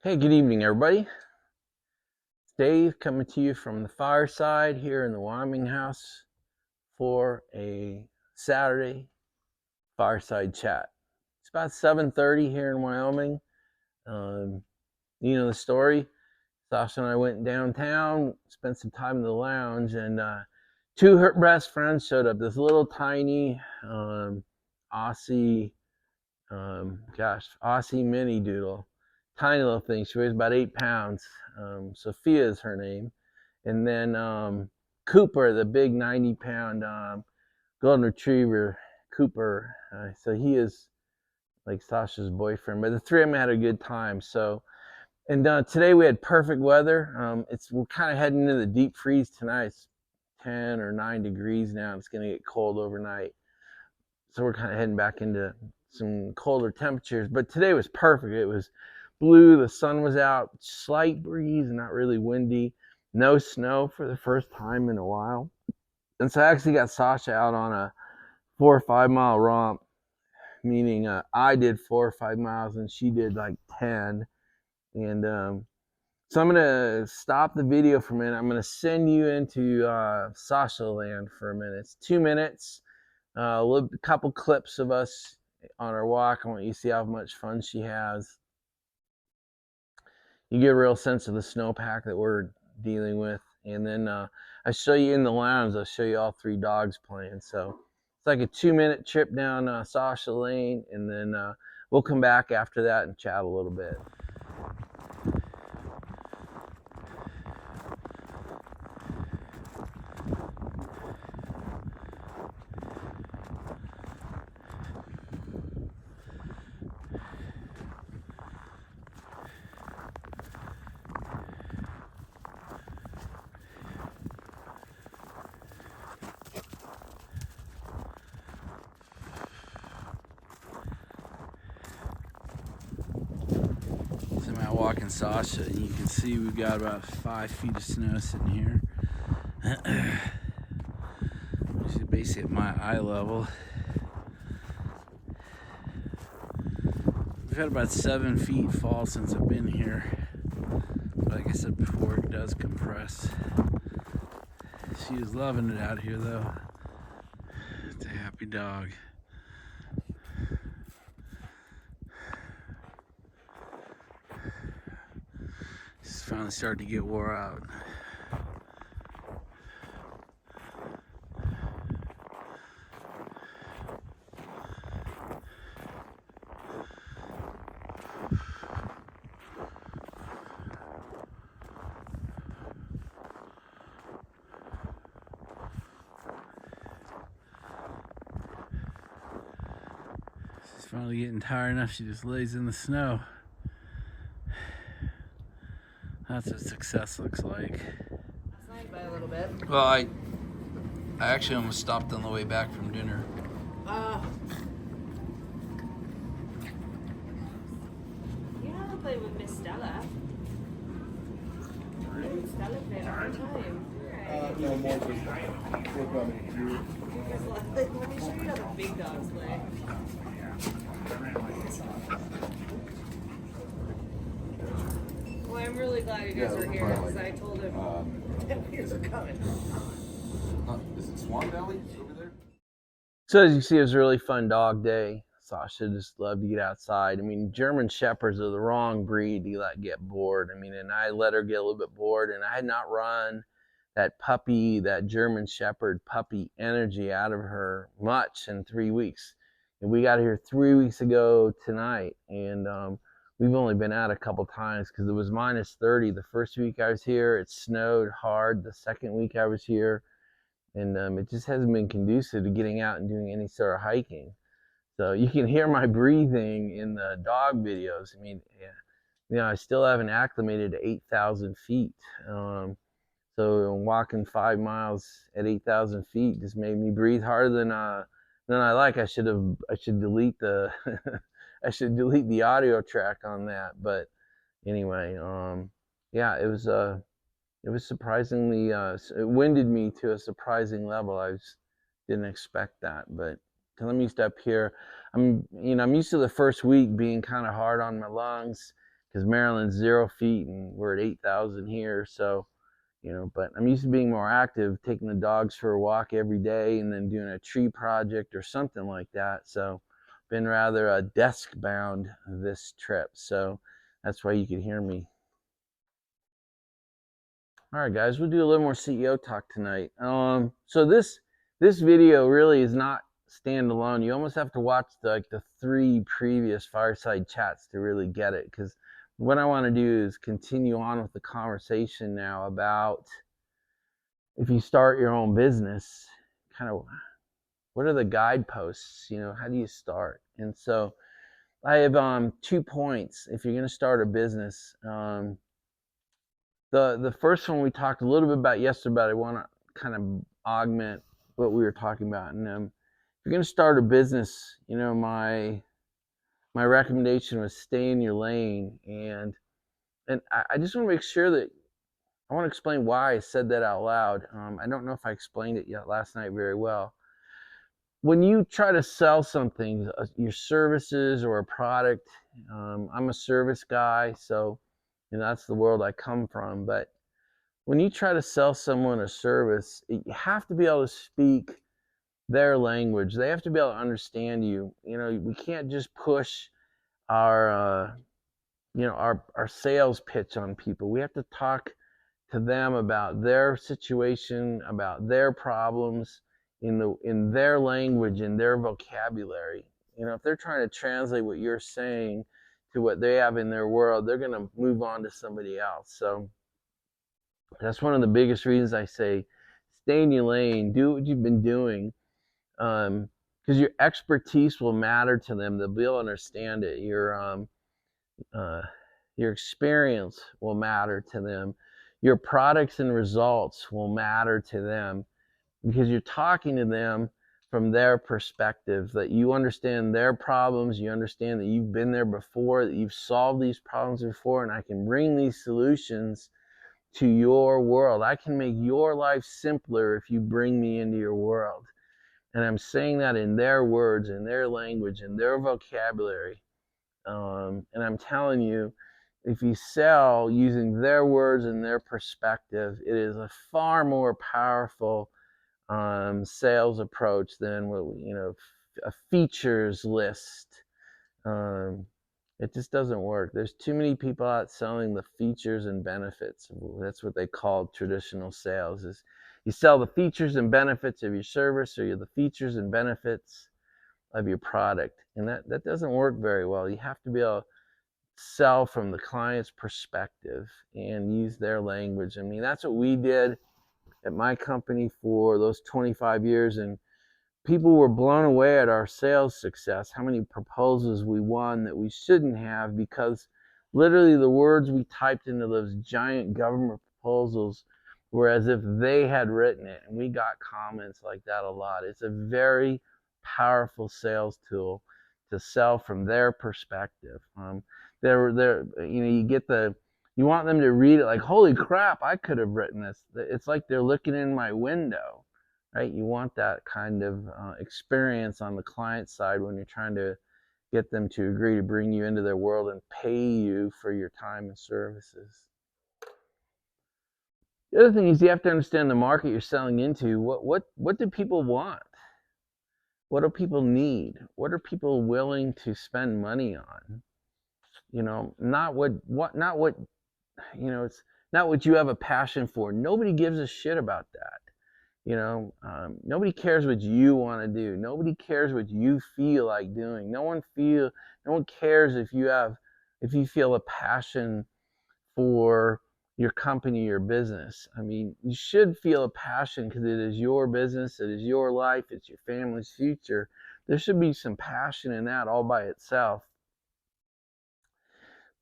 Hey, good evening, everybody. It's Dave coming to you from the Fireside here in the Wyoming house for a Saturday fireside chat. It's about 7:30 here in Wyoming. You know the story. Sasha and I went downtown, spent some time in the lounge, and two of her best friends showed up. This little tiny Aussie, Aussie mini doodle. Tiny little thing. She weighs about 8 pounds. Sophia is her name. And then Cooper, the big 90-pound golden retriever, Cooper. So he is like Sasha's boyfriend. But the three of them had a good time. And today we had perfect weather. We're kind of heading into the deep freeze tonight. It's 10 or 9 degrees now. It's going to get cold overnight. So we're kind of heading back into some colder temperatures. But today was perfect. It was blue. The sun was out. Slight breeze, not really windy. No snow for the first time in a while. And so I actually got Sasha out on a 4 or 5 mile romp, meaning I did 4 or 5 miles and she did like 10. And so I'm going to stop the video for a minute. I'm going to send you into Sasha land for a minute. It's 2 minutes, a couple clips of us on our walk. I want you to see how much fun she has. You get a real sense of the snowpack that we're dealing with. And then I show you in the lounge, I'll show you all three dogs playing. So it's like a 2-minute trip down Sasha Lane, and then we'll come back after that and chat a little bit. So I'm out walking Sasha, and you can see we've got about 5 feet of snow sitting here. Which is basically at my eye level. We've had about 7 feet fall since I've been here. But like I said before, it does compress. She is loving it out here, though. It's a happy dog. She's finally starting to get wore out. She's finally getting tired enough, she just lays in the snow. That's what success looks like. By a little bit. Well, I actually almost stopped on the way back from dinner. You have to play with Miss Stella. Miss Stella played all the time. Right. No more just flip on it. Let me show you how the big dogs play. Well, I'm really glad you guys are here because I told him that we were coming. Is it Swan Valley over there? So as you see, it was a really fun dog day. Sasha just loved to get outside. I mean, German Shepherds are the wrong breed to let get bored. I mean, and I let her get a little bit bored, and I had not run that German Shepherd puppy energy out of her much in 3 weeks. And we got here 3 weeks ago tonight, and we've only been out a couple times because it was minus 30 the first week I was here. It snowed hard the second week I was here, and it just hasn't been conducive to getting out and doing any sort of hiking. So you can hear my breathing in the dog videos. I mean, I still haven't acclimated to 8,000 feet. So walking 5 miles at 8,000 feet just made me breathe harder than I like. I should delete the I should delete the audio track on that. But anyway, yeah, it was surprisingly it winded me to a surprising level. Didn't expect that. But let me step here. I'm used to the first week being kind of hard on my lungs. because Maryland's 0 feet and we're at 8,000 here. So, but I'm used to being more active, taking the dogs for a walk every day and then doing a tree project or something like that. So, been rather desk bound this trip. So, that's why you could hear me. All right, guys, we'll do a little more CEO talk tonight. So this video really is not standalone. You almost have to watch the 3 previous fireside chats to really get it, because what I want to do is continue on with the conversation now about, if you start your own business, kind of what are the guideposts? How do you start? And so I have 2 points if you're going to start a business. The first one we talked a little bit about yesterday, but I want to kind of augment what we were talking about. And if you're going to start a business, my recommendation was stay in your lane. And I just want to make sure that I want to explain why I said that out loud. I don't know if I explained it yet last night very well. When you try to sell something, your services or a product, I'm a service guy, so that's the world I come from. But when you try to sell someone a service, you have to be able to speak their language. They have to be able to understand you. We can't just push our our sales pitch on people. We have to talk to them about their situation, about their problems in their language, in their vocabulary. If they're trying to translate what you're saying to what they have in their world, they're going to move on to somebody else. So that's one of the biggest reasons I say stay in your lane, do what you've been doing, because your expertise will matter to them. They'll be able to understand it. Your experience will matter to them. Your products and results will matter to them, because you're talking to them from their perspective, that you understand their problems, you understand that you've been there before, that you've solved these problems before, and I can bring these solutions to your world. I can make your life simpler if you bring me into your world. And I'm saying that in their words, in their language, in their vocabulary. And I'm telling you, if you sell using their words and their perspective, it is a far more powerful sales approach than a features list. It just doesn't work. There's too many people out selling the features and benefits. That's what they call traditional sales. Is you sell the features and benefits of your service, or the features and benefits of your product, and that doesn't work very well. You have to be able to sell from the client's perspective and use their language. I mean, that's what we did at my company for those 25 years, and people were blown away at our sales success, how many proposals we won that we shouldn't have, because literally the words we typed into those giant government proposals were as if they had written it. And we got comments like that a lot. It's a very powerful sales tool to sell from their perspective. You want them to read it like, holy crap, I could have written this. It's like they're looking in my window. Right? You want that kind of experience on the client side when you're trying to get them to agree to bring you into their world and pay you for your time and services. The other thing is you have to understand the market you're selling into. What do people want? What do people need? What are people willing to spend money on? Not what it's not what you have a passion for. Nobody gives a shit about that. Nobody cares what you want to do. Nobody cares what you feel like doing. No one cares if you feel a passion for your company, your business. I mean, you should feel a passion because it is your business, it is your life, it's your family's future. There should be some passion in that all by itself.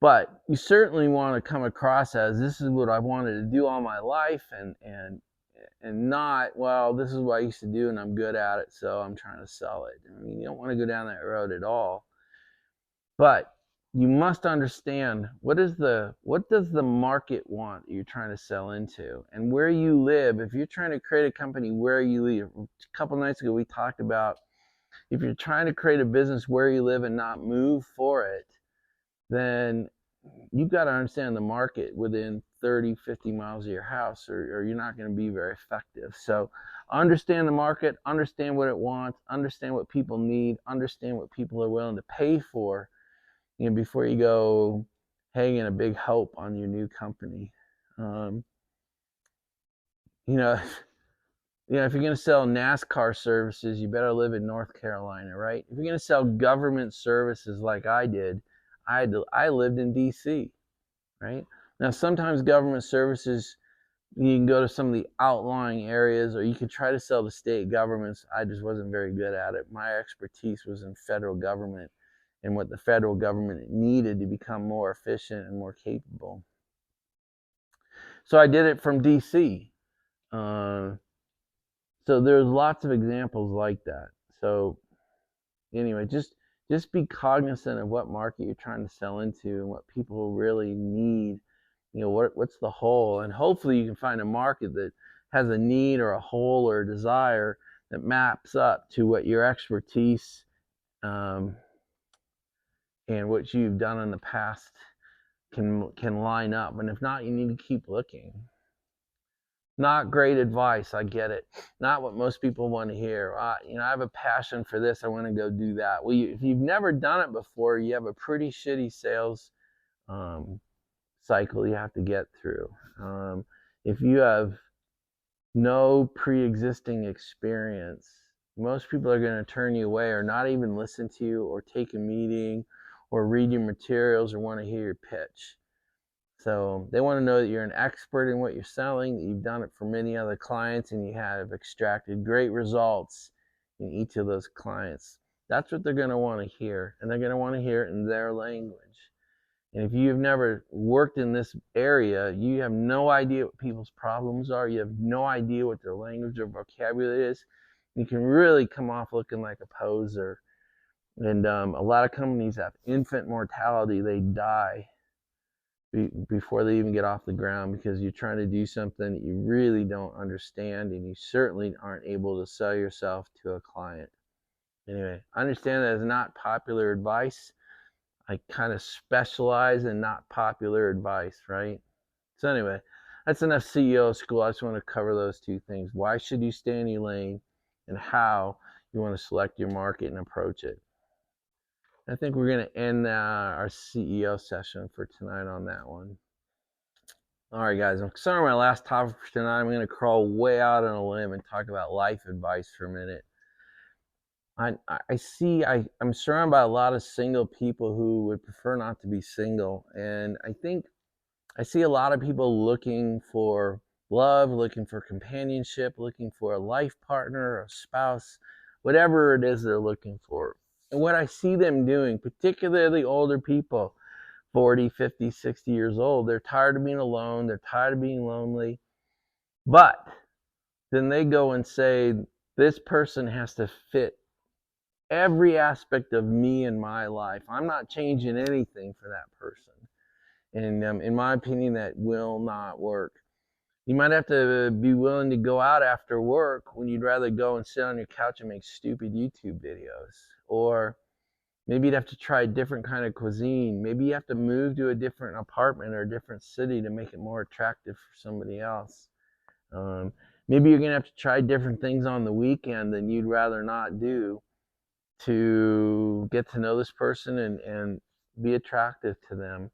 But you certainly want to come across as, this is what I wanted to do all my life, and not, well, this is what I used to do and I'm good at it, so I'm trying to sell it. I mean, you don't want to go down that road at all. But you must understand, what does the market want you're trying to sell into, and where you live. If you're trying to create a company where you live, a couple nights ago we talked about, if you're trying to create a business where you live and not move for it, then you've got to understand the market within 30, 50 miles of your house, or you're not going to be very effective. So understand the market, understand what it wants, understand what people need, understand what people are willing to pay for, before you go hanging a big hope on your new company. Um, you know, if you're going to sell NASCAR services, you better live in North Carolina, right? If you're going to sell government services like I did, I lived in DC, right? Now, sometimes government services, you can go to some of the outlying areas, or you could try to sell to state governments. I just wasn't very good at it. My expertise was in federal government and what the federal government needed to become more efficient and more capable. So I did it from DC. So there's lots of examples like that. So anyway, just be cognizant of what market you're trying to sell into and what people really need. What's the hole, and hopefully you can find a market that has a need or a hole or a desire that maps up to what your expertise and what you've done in the past can line up. And if not, you need to keep looking. Not great advice, I get it. Not what most people want to hear. I have a passion for this, I want to go do that. Well, if you've never done it before, you have a pretty shitty sales cycle you have to get through. If you have no pre-existing experience, most people are going to turn you away, or not even listen to you, or take a meeting, or read your materials, or want to hear your pitch. So they want to know that you're an expert in what you're selling, that you've done it for many other clients, and you have extracted great results in each of those clients. That's what they're going to want to hear, and they're going to want to hear it in their language. And if you've never worked in this area, you have no idea what people's problems are. You have no idea what their language or vocabulary is. You can really come off looking like a poser. And a lot of companies have infant mortality. They die before they even get off the ground, because you're trying to do something that you really don't understand, and you certainly aren't able to sell yourself to a client. Anyway, I understand that is not popular advice. I kind of specialize in not popular advice, right? So anyway, that's enough CEO school. I just want to cover those two things. Why should you stay in your lane, and how you want to select your market and approach it. I think we're going to end our CEO session for tonight on that one. All right, guys, I'm sorry, my last topic for tonight. I'm going to crawl way out on a limb and talk about life advice for a minute. I'm surrounded by a lot of single people who would prefer not to be single. And I think I see a lot of people looking for love, looking for companionship, looking for a life partner, a spouse, whatever it is they're looking for. And what I see them doing, particularly older people, 40, 50, 60 years old, they're tired of being alone, they're tired of being lonely. But then they go and say, this person has to fit every aspect of me in my life. I'm not changing anything for that person. And in my opinion, that will not work. You might have to be willing to go out after work when you'd rather go and sit on your couch and make stupid YouTube videos. Or maybe you'd have to try a different kind of cuisine. Maybe you have to move to a different apartment or a different city to make it more attractive for somebody else. Maybe you're going to have to try different things on the weekend than you'd rather not do to get to know this person and be attractive to them.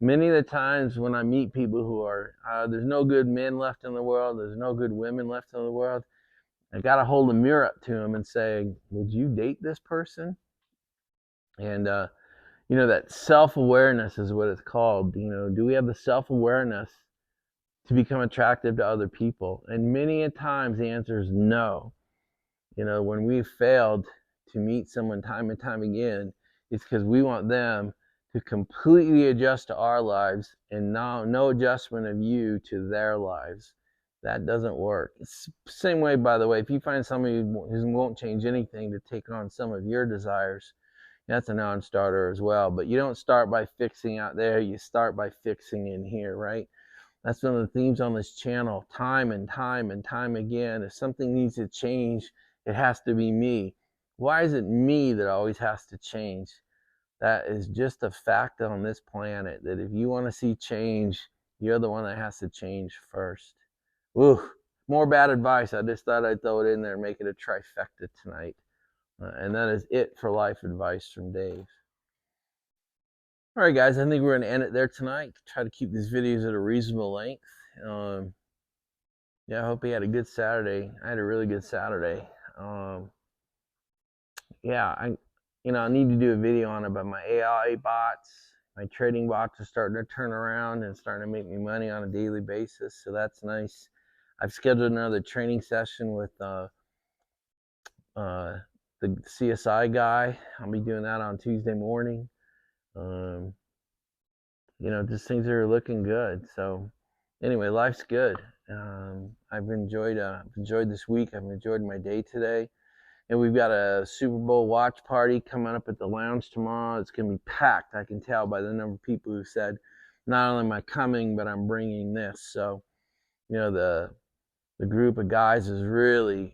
Many of the times when I meet people who are, there's no good men left in the world, there's no good women left in the world, I got to hold a mirror up to them and say, would you date this person? And, that self-awareness is what it's called. Do we have the self-awareness to become attractive to other people? And many a times the answer is no. When we've failed to meet someone time and time again, it's because we want them to completely adjust to our lives, and no adjustment of you to their lives. That doesn't work. It's the same way, by the way, if you find somebody who won't change anything to take on some of your desires, that's a non-starter as well. But you don't start by fixing out there, you start by fixing in here, right? That's one of the themes on this channel, time and time and time again. If something needs to change, it has to be me. Why is it me that always has to change? That is just a fact on this planet, that if you want to see change, you're the one that has to change first. Ooh, more bad advice. I just thought I'd throw it in there and make it a trifecta tonight. And that is it for life advice from Dave. All right, guys, I think we're going to end it there tonight. Try to keep these videos at a reasonable length. Yeah, I hope you had a good Saturday. I had a really good Saturday. Yeah, I need to do a video on it, but my AI bots, my trading bots are starting to turn around and starting to make me money on a daily basis. So that's nice. I've scheduled another training session with the CSI guy. I'll be doing that on Tuesday morning. Just things are looking good. So anyway, life's good. I've enjoyed this week. I've enjoyed my day today. And we've got a Super Bowl watch party coming up at the lounge tomorrow. It's going to be packed. I can tell by the number of people who said, not only am I coming, but I'm bringing this. So, the group of guys is really,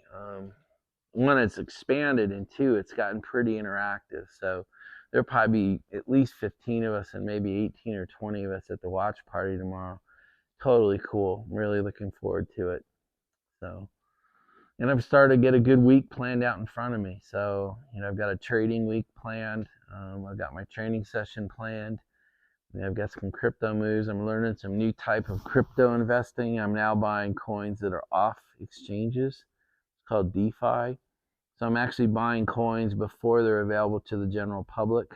one, it's expanded, and two, it's gotten pretty interactive. So there'll probably be at least 15 of us and maybe 18 or 20 of us at the watch party tomorrow. Totally cool. I'm really looking forward to it. So, and I've started to get a good week planned out in front of me. So, I've got a trading week planned. I've got my training session planned. And I've got some crypto moves. I'm learning some new type of crypto investing. I'm now buying coins that are off exchanges. It's called DeFi. So I'm actually buying coins before they're available to the general public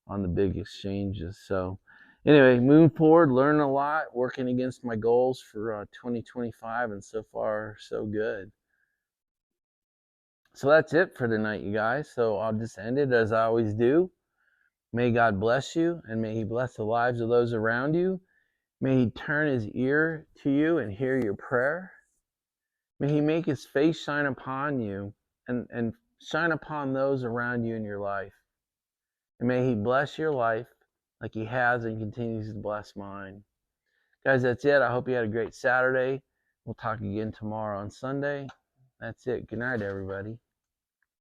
on the big exchanges. So anyway, moving forward, learning a lot, working against my goals for 2025, and so far, so good. So that's it for tonight, you guys. So I'll just end it as I always do. May God bless you, and may He bless the lives of those around you. May He turn His ear to you and hear your prayer. May He make His face shine upon you and shine upon those around you in your life. And may He bless your life like He has and continues to bless mine. Guys, that's it. I hope you had a great Saturday. We'll talk again tomorrow on Sunday. That's it. Good night, everybody.